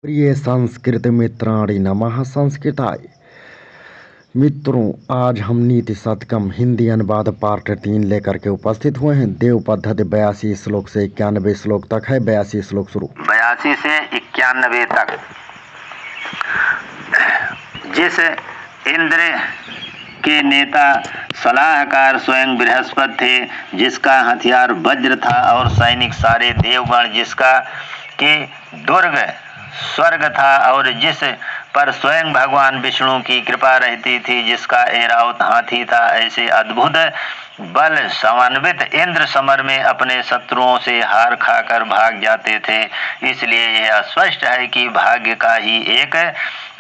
प्रिय संस्कृत मित्राणि नमः संस्कृताय। मित्रों, आज हम नीति शतकम हिंदी अनुवाद पार्ट 3 लेकर के उपस्थित हुए हैं। देव पद्धति 82 श्लोक से 91 श्लोक तक है। 82 श्लोक शुरू। 82 से 91 तक। जिस इंद्र के नेता सलाहकार स्वयं बृहस्पति थे, जिसका हथियार वज्र था और सैनिक सारे देवगण, जिसका कि दुर्ग स्वर्ग था और जिस पर स्वयं भगवान विष्णु की कृपा रहती थी, जिसका ऐरावत हाथी था, ऐसे अद्भुत बल समन्वित इंद्र समर में अपने शत्रुओं से हार खाकर भाग जाते थे। इसलिए यह स्पष्ट है कि भाग्य का ही एक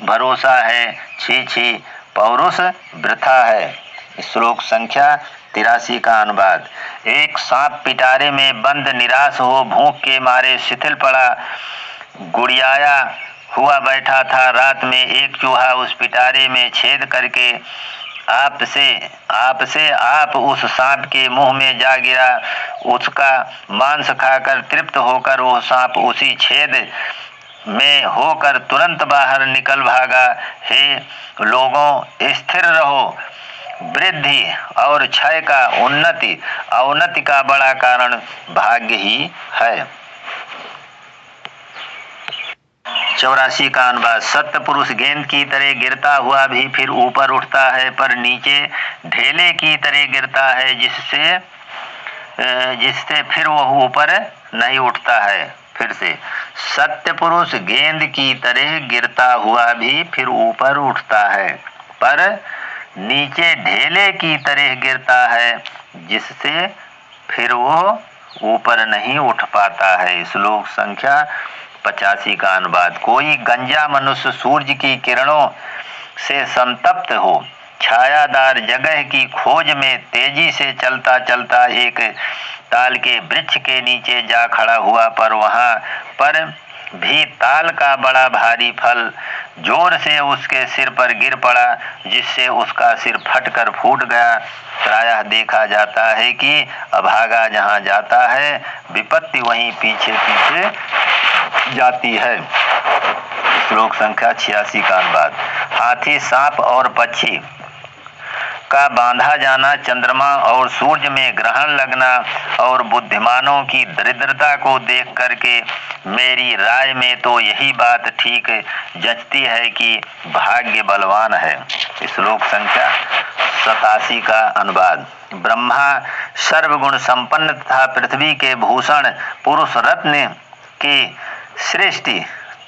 भरोसा है। छी छी, पौरुष वृथा है। श्लोक संख्या 83 का अनुवाद। एक सांप पिटारे में बंद निराश हो भूख के मारे शिथिल पड़ा गुड़ियाया हुआ बैठा था। रात में एक चूहा उस पिटारे में छेद करके आप उस सांप के मुंह में जा गिरा। उसका मांस खाकर तृप्त होकर वो सांप उसी छेद में होकर तुरंत बाहर निकल भागा। हे लोगों, स्थिर रहो। वृद्धि और क्षय का अवनति का बड़ा कारण भाग्य ही है। 84 का अनुवाद। सत्य पुरुष गेंद की तरह गिरता हुआ भी फिर ऊपर उठता है, पर नीचे ढेले की तरह गिरता है, जिससे फिर वह ऊपर नहीं उठता है। फिर से, सत्य पुरुष गेंद की तरह गिरता हुआ भी फिर ऊपर उठता है, पर नीचे ढेले की तरह गिरता है, जिससे फिर वो ऊपर नहीं उठ पाता है। श्लोक संख्या 85 का अनुवाद। कोई गंजा मनुष्य सूर्य की किरणों से संतप्त हो छायादार जगह की खोज में तेजी से चलता चलता एक ताल के वृक्ष के नीचे जा खड़ा हुआ, पर वहां पर भी ताल का बड़ा भारी फल जोर से उसके सिर पर गिर पड़ा, जिससे उसका सिर फटकर फूट गया। प्रायः देखा जाता है कि अभागा जहां जाता है, विपत्ति वहीं पीछे पीछे जाती है। श्लोक संख्या 86 का अनुवाद। हाथी, सांप और पक्षी का बांधा जाना, चंद्रमा और सूर्य में ग्रहण लगना और बुद्धिमानों की दरिद्रता को देख करके मेरी राय में तो यही बात ठीक जचती है कि भाग्य बलवान है। श्लोक संख्या 87 का अनुवाद। ब्रह्मा सर्वगुण संपन्न तथा पृथ्वी के भूषण पुरुष रत्न की सृष्टि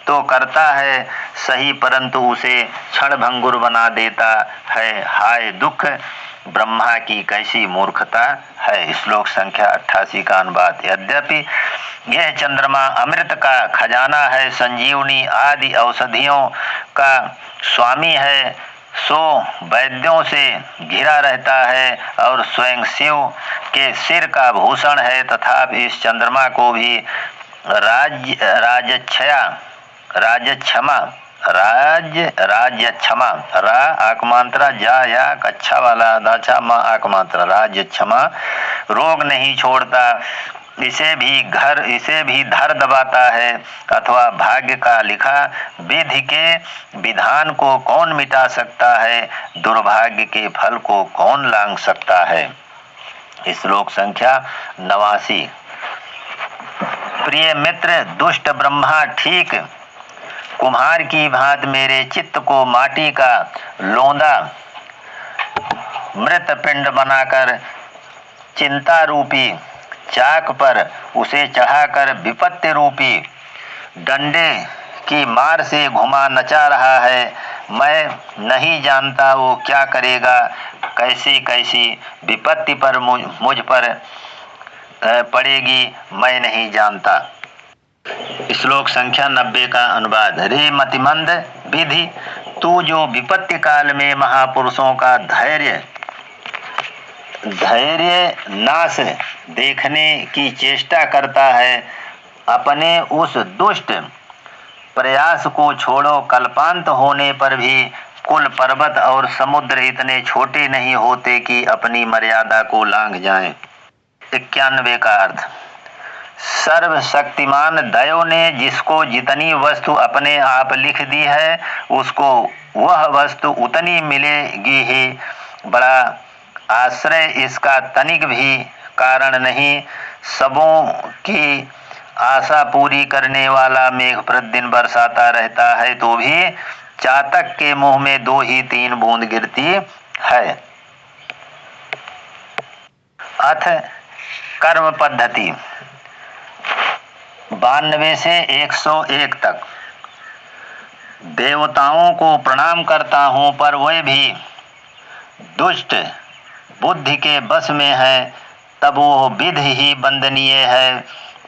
तो करता है सही, परंतु उसे क्षणभंगुर बना देता है। हाय दुख, ब्रह्मा की कैसी मूर्खता है। श्लोक संख्या 88 का अनुवाद। यद्यपि यह चंद्रमा अमृत का खजाना है, संजीवनी आदि औषधियों का स्वामी है, सो वैद्यों से घिरा रहता है और स्वयं शिव के सिर का भूषण है, तथापि इस चंद्रमा को भी राजक्षमा रा आकमांत्रा जा या कच्छा वाला दाचा माँ आकमांत्रा राजक्षमा रोग नहीं छोड़ता। इसे भी धर दबाता है, अथवा भाग्य का लिखा विधि के विधान को कौन मिटा सकता है, दुर्भाग्य के फल को कौन लांघ सकता है। श्लोक संख्या 89। प्रिय मित्र, दुष्ट ब्रह्मा ठीक कुम्हार की भांति मेरे चित्त को माटी का लोंदा मृत पिंड बनाकर चिंता रूपी चाक पर उसे चढ़ाकर विपत्ति रूपी डंडे की मार से घुमा नचा रहा है। मैं नहीं जानता वो क्या करेगा, कैसी कैसी विपत्ति पर मुझ पर पड़ेगी, मैं नहीं जानता। श्लोक संख्या 90 का अनुवाद। रे मतिमंद विधि, तू जो विपत्ति काल में महापुरुषों का धैर्य नाश देखने की चेष्टा करता है, अपने उस दुष्ट प्रयास को छोड़ो। कल्पांत होने पर भी कुल पर्वत और समुद्र इतने छोटे नहीं होते कि अपनी मर्यादा को लांघ जाएं। 91 का अर्थ। सर्वशक्तिमान दयो ने जिसको जितनी वस्तु अपने आप लिख दी है उसको वह वस्तु उतनी मिलेगी ही। बड़ा आश्रय इसका तनिक भी कारण नहीं। सबों की आशा पूरी करने वाला मेघ प्रतिदिन बरसाता रहता है तो भी चातक के मुंह में 2 ही 3 बूंद गिरती है। अथ कर्म पद्धति 92 से 101 तक। देवताओं को प्रणाम करता हूँ पर वे भी दुष्ट बुद्धि के बस में है, तब वो विधि ही वंदनीय है,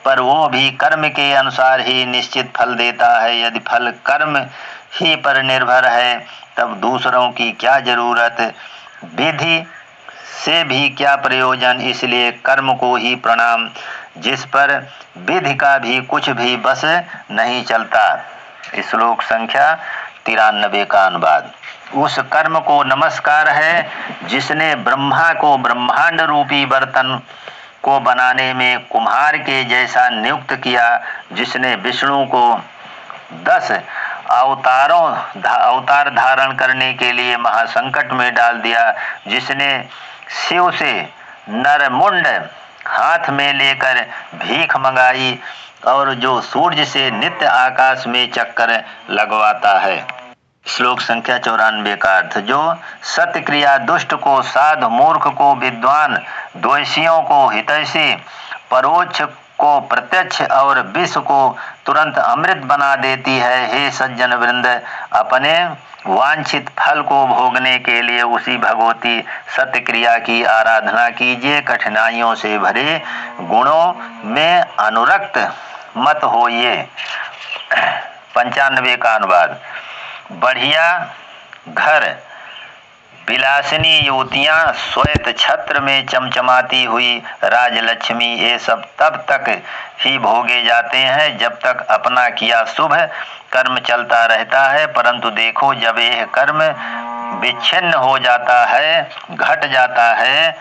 पर वो भी कर्म के अनुसार ही निश्चित फल देता है। यदि फल कर्म ही पर निर्भर है तब दूसरों की क्या जरूरत, विधि से भी क्या प्रयोजन। इसलिए कर्म को ही प्रणाम, जिस पर विधि का भी कुछ भी बस नहीं चलता। श्लोक संख्या 93 का अनुवाद। उस कर्म को नमस्कार है जिसने ब्रह्मा को ब्रह्मांड रूपी बर्तन को बनाने में कुम्हार के जैसा नियुक्त किया, जिसने विष्णु को 10 अवतार धारण करने के लिए महासंकट में डाल दिया, जिसने शिव से नरमुंड हाथ में लेकर भीख मंगाई और जो सूर्य से नित्य आकाश में चक्कर लगवाता है। श्लोक संख्या 94 का अर्थ। जो सत्य क्रिया दुष्ट को साधु, मूर्ख को विद्वान, द्वेषियों को हितैषी, परोक्ष को प्रत्यक्ष और विष को तुरंत अमृत बना देती है। हे सज्जन वृंद, अपने वांछित फल को भोगने के लिए उसी भगवती सत्य क्रिया की आराधना कीजिए। कठिनाइयों से भरे गुणों में अनुरक्त मत होइए। 95 का अनुवाद। बढ़िया घर, विलासिनी युवतियां, श्वेत छत्र में चमचमाती हुई राजलक्ष्मी, ये सब तब तक ही भोगे जाते हैं जब तक अपना किया शुभ कर्म चलता रहता है। परंतु देखो, जब यह कर्म विच्छिन्न हो जाता है, घट जाता है,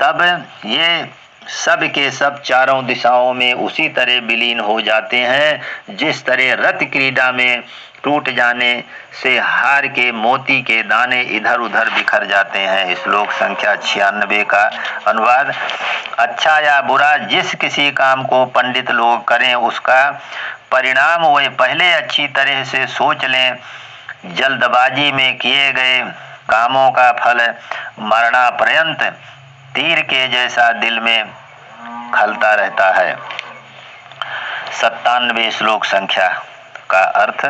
तब ये सब के सब चारों दिशाओं में उसी तरह विलीन हो जाते हैं जिस तरह रथ क्रीड़ा में टूट जाने से हार के मोती के दाने इधर उधर बिखर जाते हैं। श्लोक संख्या 96 का अनुवाद। अच्छा या बुरा जिस किसी काम को पंडित लोग करें उसका परिणाम वे पहले अच्छी तरह से सोच लें। जल्दबाजी में किए गए कामों का फल मरणापर्यंत तीर के जैसा दिल में खलता रहता है। 97 श्लोक संख्या का अर्थ।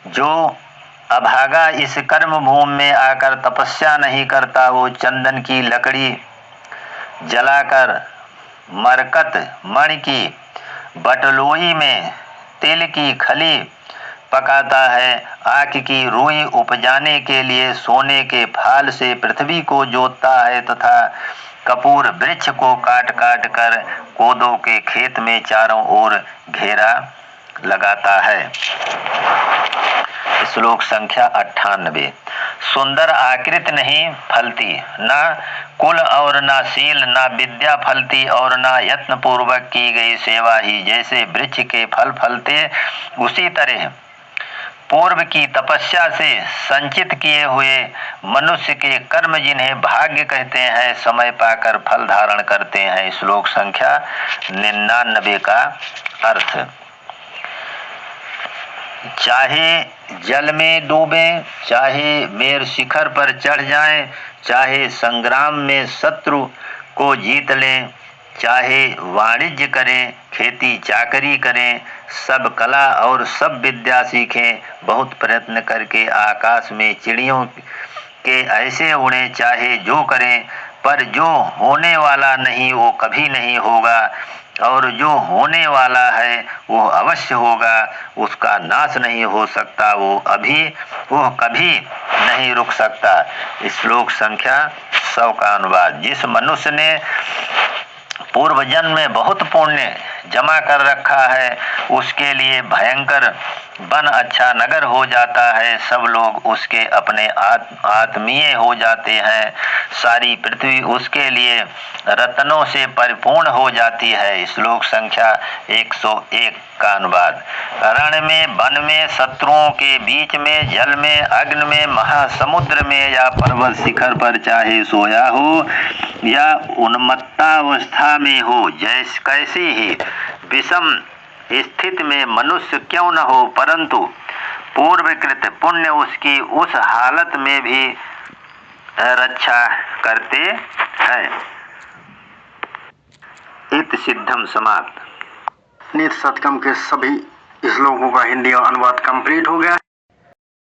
जो अभागा इस कर्म भूमि में आकर तपस्या नहीं करता, वो चंदन की लकड़ी जलाकर मरकत मणि की बटलोई में तिल की खली पकाता है। आँख की रूई उपजाने के लिए सोने के फाल से पृथ्वी को जोतता है तथा कपूर वृक्ष को काट काट कर कोदों के खेत में चारों ओर घेरा लगाता है। श्लोक संख्या 98। सुंदर आकृति नहीं फलती, ना कुल और ना शील, ना विद्या फलती और ना यत्न पूर्वक की गई सेवा ही जैसे वृक्ष के फल फलते, उसी तरह पूर्व की तपस्या से संचित किए हुए मनुष्य के कर्म जिन्हें भाग्य कहते हैं, समय पाकर फल धारण करते हैं। श्लोक संख्या 99 का अर्थ। चाहे जल में डूबें, चाहे मेर शिखर पर चढ़ जाएं, चाहे संग्राम में शत्रु को जीत लें, चाहे वाणिज्य करें, खेती चाकरी करें, सब कला और सब विद्या सीखें, बहुत प्रयत्न करके आकाश में चिड़ियों के ऐसे उड़ें, चाहे जो करें, पर जो होने वाला नहीं वो कभी नहीं होगा, और जो होने वाला है वो अवश्य होगा। उसका नाश नहीं हो सकता, वो कभी नहीं रुक सकता। श्लोक संख्या 100 का अनुवाद। जिस मनुष्य ने पूर्व जन्म में बहुत पुण्य जमा कर रखा है, उसके लिए भयंकर वन अच्छा नगर हो जाता है, सब लोग उसके अपने आत्मीय हो जाते हैं, सारी पृथ्वी उसके लिए रत्नों से परिपूर्ण हो जाती है। श्लोक संख्या 101 का अनुवाद। रण में, वन में, शत्रुओं के बीच में, जल में, अग्नि में, महासमुद्र में या पर्वत शिखर पर चाहे सोया हो या उन्मत्तावस्था में हो, जैसे कैसी ही विषम स्थिति में मनुष्य क्यों न हो, परंतु पूर्वकृत पुण्य उसकी उस हालत में भी रक्षा करते हैं। इत सिद्धम समाप्त। नीति शतकम के सभी श्लोकों का हिंदी अनुवाद कंप्लीट हो गया।